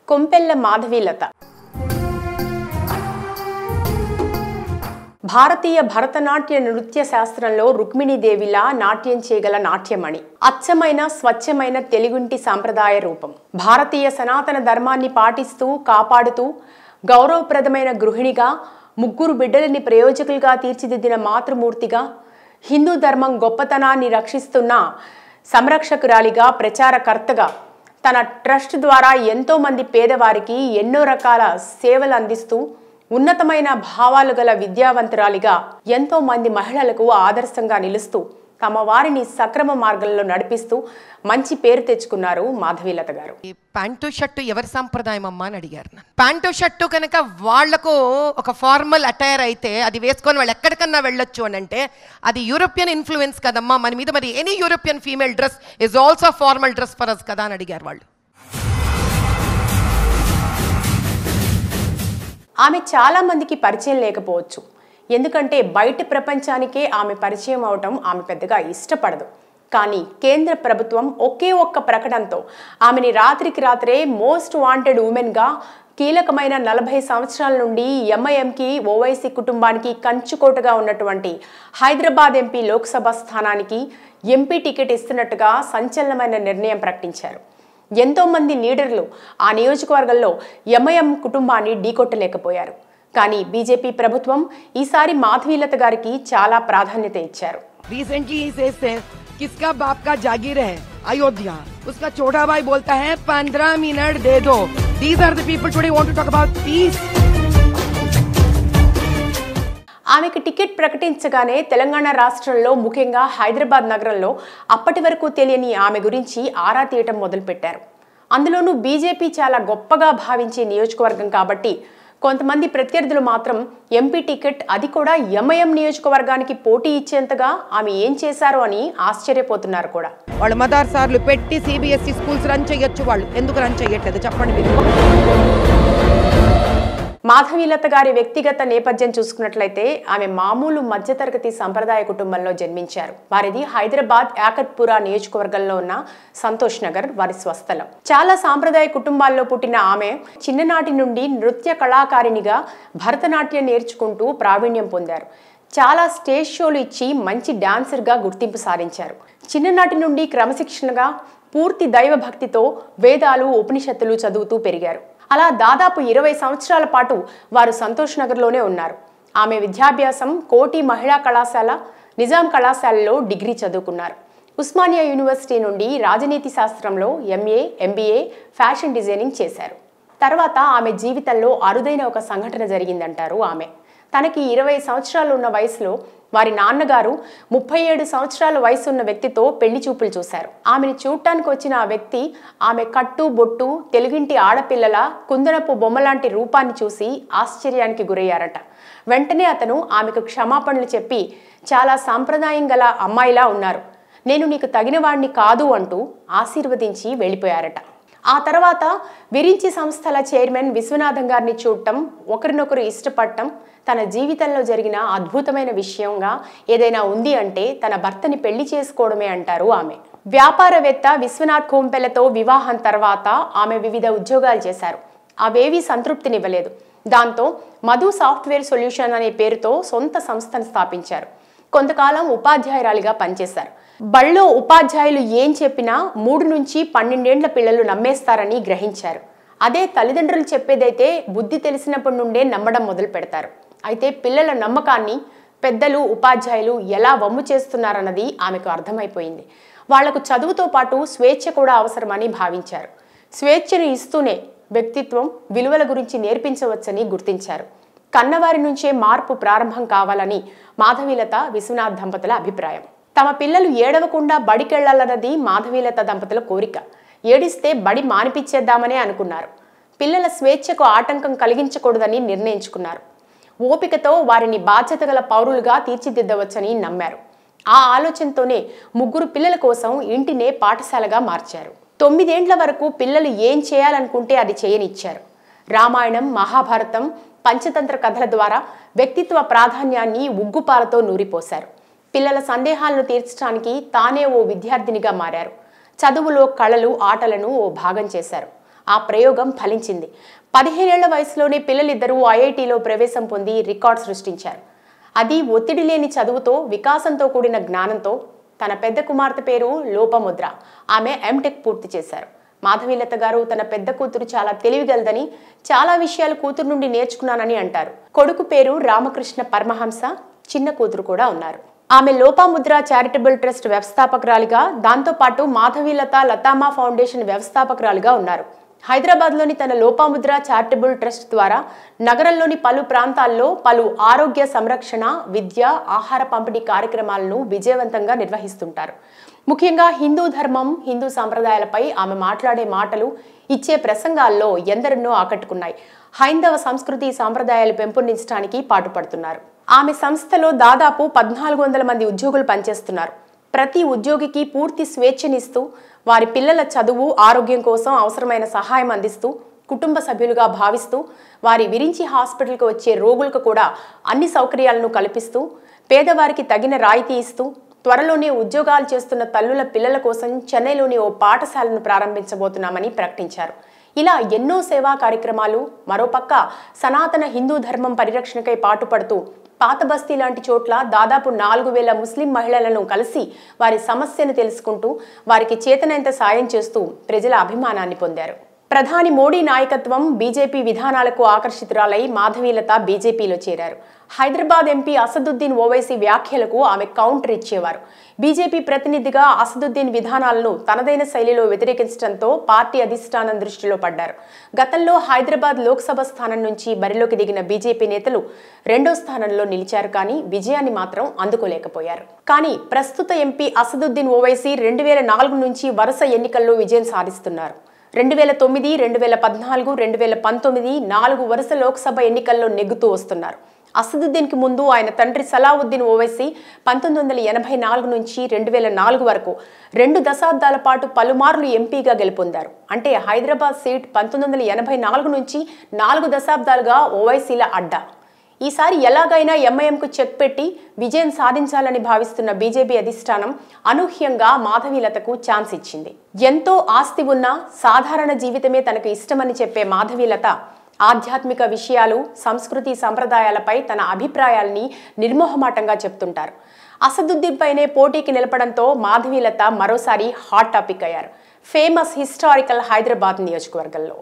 కొంపెల్ల మాధవీలత భారతీయ భరతనాట్య నృత్య శాస్త్రంలో రుక్మిణీదేవిలా నాట్యం చేయగల నాట్యమణి. అచ్చమైన స్వచ్ఛమైన తెలుగుంటి సాంప్రదాయ రూపం. భారతీయ సనాతన ధర్మాన్ని పాటిస్తూ కాపాడుతూ గౌరవప్రదమైన గృహిణిగా, ముగ్గురు బిడ్డలని ప్రయోజకులుగా తీర్చిదిద్దిన మాతృమూర్తిగా, హిందూ ధర్మం గొప్పతనాన్ని రక్షిస్తున్న సంరక్షకురాలిగా, ప్రచారకర్తగా, తన ట్రస్ట్ ద్వారా ఎంతో మంది పేదవారికి ఎన్నో రకాల సేవలు అందిస్తూ ఉన్నతమైన భావాలు గల విద్యావంతురాలిగా ఎంతో మంది మహిళలకు ఆదర్శంగా నిలుస్తూ తమ వారిని సక్రమ మార్గంలో నడిపిస్తూ మంచి పేరు తెచ్చుకున్నారు మాధవీలత గారు. ప్యాంటు షర్టు ఎవరి సాంప్రదాయం అమ్మా అని అడిగారు. ప్యాంటు షర్టు కనుక వాళ్లకు ఒక ఫార్మల్ అటైర్ అయితే అది వేసుకొని వాళ్ళు ఎక్కడికన్నా వెళ్ళొచ్చు అని అంటే అది యూరోపియన్ ఇన్ఫ్లుయెన్స్ కదమ్మా మన మీద. మరి any European female dress is also formal dress for us కదా అని అడిగారు వాళ్ళు. ఆమె చాలా మందికి పరిచయం లేకపోవచ్చు. ఎందుకంటే బయట ప్రపంచానికే ఆమె పరిచయం అవటం ఆమె పెద్దగా ఇష్టపడదు. కానీ కేంద్ర ప్రభుత్వం ఒకే ఒక్క ప్రకటనతో ఆమెని రాత్రికి రాత్రే మోస్ట్ వాంటెడ్ ఉమెన్గా, కీలకమైన 40 సంవత్సరాల నుండి ఎంఐఎంకి, ఓవైసీ కుటుంబానికి కంచుకోటగా ఉన్నటువంటి హైదరాబాద్ ఎంపీ లోక్సభ స్థానానికి ఎంపీ టికెట్ ఇస్తున్నట్టుగా సంచలనమైన నిర్ణయం ప్రకటించారు. ఎంతో మంది లీడర్లు ఆ నియోజకవర్గంలో ఎంఐఎం కుటుంబాన్ని ఢీకొట్టలేకపోయారు. కానీ బీజేపీ ప్రభుత్వం ఈసారి మాధవీలత గారికి చాలా ప్రాధాన్యత ఇచ్చారు. రీసెంట్లీ किसका बाप का जागीर है अयोध्या, उसका छोटा भाई बोलता है 15 मिनट दे दो. These are the people today want to talk about peace. ఆమెకు టికెట్ ప్రకటించగానే తెలంగాణ రాష్ట్రంలో, ముఖ్యంగా హైదరాబాద్ నగరంలో అప్పటి వరకు తెలియని ఆమె గురించి ఆరా తీయటం మొదలుపెట్టారు. అందులోనూ బీజేపీ చాలా గొప్పగా భావించే నియోజకవర్గం కాబట్టి కొంతమంది ప్రత్యర్థులు మాత్రం ఎంపీ టికెట్, అది కూడా ఎంఐఎం నియోజకవర్గానికి పోటీ ఇచ్చేంతగా ఆమె ఏం చేశారు అని ఆశ్చర్యపోతున్నారు కూడా. వాళ్ళు మదర్సాలు పెట్టి సిబిఎస్ఈ స్కూల్స్ రన్ చేయొచ్చు, వాళ్ళు ఎందుకు రన్ చేయట్లేదు చెప్పండి మీరు. మాధవీలత గారి వ్యక్తిగత నేపథ్యం చూసుకున్నట్లయితే ఆమె మామూలు మధ్యతరగతి సంప్రదాయ కుటుంబంలో జన్మించారు. వారిది హైదరాబాద్ యాకత్పురా నియోజకవర్గంలో ఉన్న సంతోష్ నగర్ వారి స్వస్థలం. చాలా సాంప్రదాయ కుటుంబాల్లో పుట్టిన ఆమె చిన్ననాటి నుండి నృత్య కళాకారిణిగా భరతనాట్యం నేర్చుకుంటూ ప్రావీణ్యం పొందారు. చాలా స్టేజ్ షోలు ఇచ్చి మంచి డాన్సర్గా గుర్తింపు సాధించారు. చిన్ననాటి నుండి క్రమశిక్షణగా, పూర్తి దైవభక్తితో వేదాలు, ఉపనిషత్తులు చదువుతూ పెరిగారు. అలా దాదాపు 20 సంవత్సరాల పాటు వారు సంతోష్ నగర్లోనే ఉన్నారు. ఆమె విద్యాభ్యాసం కోటి మహిళా కళాశాల, నిజాం కళాశాలలో డిగ్రీ చదువుకున్నారు. ఉస్మానియా యూనివర్సిటీ నుండి రాజనీతి శాస్త్రంలో ఎంఏ, ఎంబీఏ, ఫ్యాషన్ డిజైనింగ్ చేశారు. తర్వాత ఆమె జీవితంలో అరుదైన ఒక సంఘటన జరిగిందంటారు ఆమె. తనకి 20 సంవత్సరాలు ఉన్న వయసులో వారి నాన్నగారు 37 సంవత్సరాల వయసు ఉన్న వ్యక్తితో పెళ్లి చూపులు చూశారు. ఆమెను చూడటానికి వచ్చిన ఆ వ్యక్తి ఆమె కట్టు బొట్టు, తెలుగింటి ఆడపిల్లల కుందనపు బొమ్మలాంటి రూపాన్ని చూసి ఆశ్చర్యానికి గురయ్యారట. వెంటనే అతను ఆమెకు క్షమాపణలు చెప్పి, చాలా సాంప్రదాయం గల అమ్మాయిలా ఉన్నారు, నేను నీకు తగిన వాడిని కాదు అంటూ ఆశీర్వదించి వెళ్ళిపోయారట. ఆ తర్వాత విరించి సంస్థల చైర్మన్ విశ్వనాథం గారిని చూడటం, ఒకరినొకరు ఇష్టపడటం తన జీవితంలో జరిగిన అద్భుతమైన విషయంగా ఏదైనా ఉంది అంటే తన భర్తని పెళ్లి చేసుకోవడమే అంటారు ఆమె. వ్యాపారవేత్త విశ్వనాథ్ కొంపెల్లతో వివాహం తర్వాత ఆమె వివిధ ఉద్యోగాలు చేశారు. అవేవీ సంతృప్తినివ్వలేదు. దాంతో మధు సాఫ్ట్వేర్ సొల్యూషన్ అనే పేరుతో సొంత సంస్థను స్థాపించారు. కొంతకాలం ఉపాధ్యాయురాలిగా పనిచేశారు. బళ్ళో ఉపాధ్యాయులు ఏం చెప్పినా 3 నుంచి 12 ఏళ్ల పిల్లలు నమ్మేస్తారని గ్రహించారు. అదే తల్లిదండ్రులు చెప్పేదైతే బుద్ధి తెలిసినప్పటి నుండే నమ్మడం మొదలు పెడతారు. అయితే పిల్లల నమ్మకాన్ని పెద్దలు, ఉపాధ్యాయులు ఎలా వమ్ము చేస్తున్నారన్నది ఆమెకు అర్థమైపోయింది. వాళ్లకు చదువుతో పాటు స్వేచ్ఛ కూడా అవసరమని భావించారు. స్వేచ్ఛను ఇస్తూనే వ్యక్తిత్వం, విలువల గురించి నేర్పించవచ్చని గుర్తించారు. కన్నవారి నుంచే మార్పు ప్రారంభం కావాలని మాధవీలత, విశ్వనాథ్ దంపతుల అభిప్రాయం. తమ పిల్లలు ఏడవకుండా బడికెళ్లాలన్నది మాధవీలత దంపతుల కోరిక. ఏడిస్తే బడి మానిపించేద్దామనే అనుకున్నారు. పిల్లల స్వేచ్ఛకు ఆటంకం కలిగించకూడదని నిర్ణయించుకున్నారు. ఓపికతో వారిని బాధ్యత గల పౌరులుగా తీర్చిదిద్దవచ్చని నమ్మారు. ఆ ఆలోచనతోనే 3 పిల్లల కోసం ఇంటినే పాఠశాలగా మార్చారు. 9 ఏండ్ల వరకు పిల్లలు ఏం చేయాలనుకుంటే అది చేయనిచ్చారు. రామాయణం, మహాభారతం, పంచతంత్ర కథల ద్వారా వ్యక్తిత్వ ప్రాధాన్యాన్ని ఉగ్గుపాలతో నూరిపోశారు. పిల్లల సందేహాలను తీర్చడానికి తానే ఓ విద్యార్థినిగా మారారు. చదువులో కళలు, ఆటలను ఓ భాగం చేశారు. ఆ ప్రయోగం ఫలించింది. 15 ఏళ్ల వయసులోనే పిల్లలిద్దరూ ఐఐటీలో ప్రవేశం పొంది రికార్డ్ సృష్టించారు. అది ఒత్తిడి లేని చదువుతో, వికాసంతో కూడిన జ్ఞానంతో. తన పెద్ద కుమార్తె పేరు లోపముద్ర. ఆమె ఎంటెక్ పూర్తి చేశారు. మాధవీలత గారు తన పెద్ద కూతురు చాలా తెలివిగలదని, చాలా విషయాలు కూతురు నుండి నేర్చుకున్నానని అంటారు. కొడుకు పేరు రామకృష్ణ పరమహంస, చిన్న కూతురు కూడా ఉన్నారు. ఆమె లోపముద్ర చారిటబుల్ ట్రస్ట్ వ్యవస్థాపకురాలిగా, దాంతోపాటు మాధవీలత లతామా ఫౌండేషన్ వ్యవస్థాపకురాలిగా ఉన్నారు. హైదరాబాద్లోని తన లోపముద్ర చారిటబుల్ ట్రస్ట్ ద్వారా నగరంలోని పలు ప్రాంతాల్లో పలు ఆరోగ్య సంరక్షణ, విద్య, ఆహార పంపిణీ కార్యక్రమాలను విజయవంతంగా నిర్వహిస్తుంటారు. ముఖ్యంగా హిందూ ధర్మం, హిందూ సంప్రదాయాలపై ఆమె మాట్లాడే మాటలు, ఇచ్చే ప్రసంగాల్లో ఎందరినో ఆకట్టుకున్నాయి. హైందవ సంస్కృతి సంప్రదాయాలు పెంపొందించడానికి పాటుపడుతున్నారు. ఆమె సంస్థలో దాదాపు 1400 మంది ఉద్యోగులు పనిచేస్తున్నారు. ప్రతి ఉద్యోగికి పూర్తి స్వేచ్ఛనిస్తూ, వారి పిల్లల చదువు, ఆరోగ్యం కోసం అవసరమైన సహాయం అందిస్తూ, కుటుంబ సభ్యులుగా భావిస్తూ, వారి విరించి హాస్పిటల్కి వచ్చే రోగులకు కూడా అన్ని సౌకర్యాలను కల్పిస్తూ, పేదవారికి తగిన రాయితీ ఇస్తూ, త్వరలోనే ఉద్యోగాలు చేస్తున్న తల్లుల పిల్లల కోసం చెన్నైలోని ఓ పాఠశాలను ప్రారంభించబోతున్నామని ప్రకటించారు. ఇలా ఎన్నో సేవా కార్యక్రమాలు. మరోపక్క సనాతన హిందూ ధర్మం పరిరక్షణకై పాటుపడుతూ పాత బస్తీ లాంటి చోట్ల దాదాపు 4000 ముస్లిం మహిళలను కలిసి వారి సమస్యను తెలుసుకుంటూ, వారికి చేతనైనంత సాయం చేస్తూ ప్రజల అభిమానాన్ని పొందారు. ప్రధాని మోడీ నాయకత్వం, బీజేపీ విధానాలకు ఆకర్షితురాలై మాధవీలత బీజేపీలో చేరారు. హైదరాబాద్ ఎంపీ అసదుద్దీన్ ఓవైసీ వ్యాఖ్యలకు ఆమె కౌంటర్ ఇచ్చేవారు. బీజేపీ ప్రతినిధిగా అసదుద్దీన్ విధానాలను తనదైన శైలిలో వ్యతిరేకించడంతో పార్టీ అధిష్టానం దృష్టిలో పడ్డారు. గతంలో హైదరాబాద్ లోక్సభ స్థానం నుంచి బరిలోకి దిగిన బీజేపీ నేతలు 2వ స్థానంలో నిలిచారు, కానీ విజయాన్ని మాత్రం అందుకోలేకపోయారు. కానీ ప్రస్తుత ఎంపీ అసదుద్దీన్ ఓవైసీ 2004 నుంచి వరుస ఎన్నికల్లో విజయం సాధిస్తున్నారు. 2009, 2014, 2019 4 వరుస లోక్సభ ఎన్నికల్లో నెగ్గుతూ వస్తున్నారు. అసదుద్దీన్కి ముందు ఆయన తండ్రి సలావుద్దీన్ ఓవైసీ 1984 నుంచి 2004 వరకు 2 దశాబ్దాల పాటు పలుమార్లు ఎంపీగా గెలుపొందారు. అంటే హైదరాబాద్ సీట్ 1984 నుంచి 4 దశాబ్దాలుగా ఓవైసీల అడ్డా. ఈసారి ఎలాగైనా ఎంఐఎంకు చెక్ పెట్టి విజయం సాధించాలని భావిస్తున్న బీజేపీ అధిష్టానం అనూహ్యంగా మాధవీలతకు ఛాన్స్ ఇచ్చింది. ఎంతో ఆస్తి ఉన్నా సాధారణ జీవితమే తనకు ఇష్టమని చెప్పే మాధవీలత ఆధ్యాత్మిక విషయాలు, సంస్కృతి సంప్రదాయాలపై తన అభిప్రాయాల్ని నిర్మోహమాటంగా చెప్తుంటారు. అసదుద్దీన్ పైనే పోటీకి నిలపడంతో మాధవీలత మరోసారి హాట్ టాపిక్ అయ్యారు ఫేమస్ హిస్టారికల్ హైదరాబాద్ నియోజకవర్గంలో.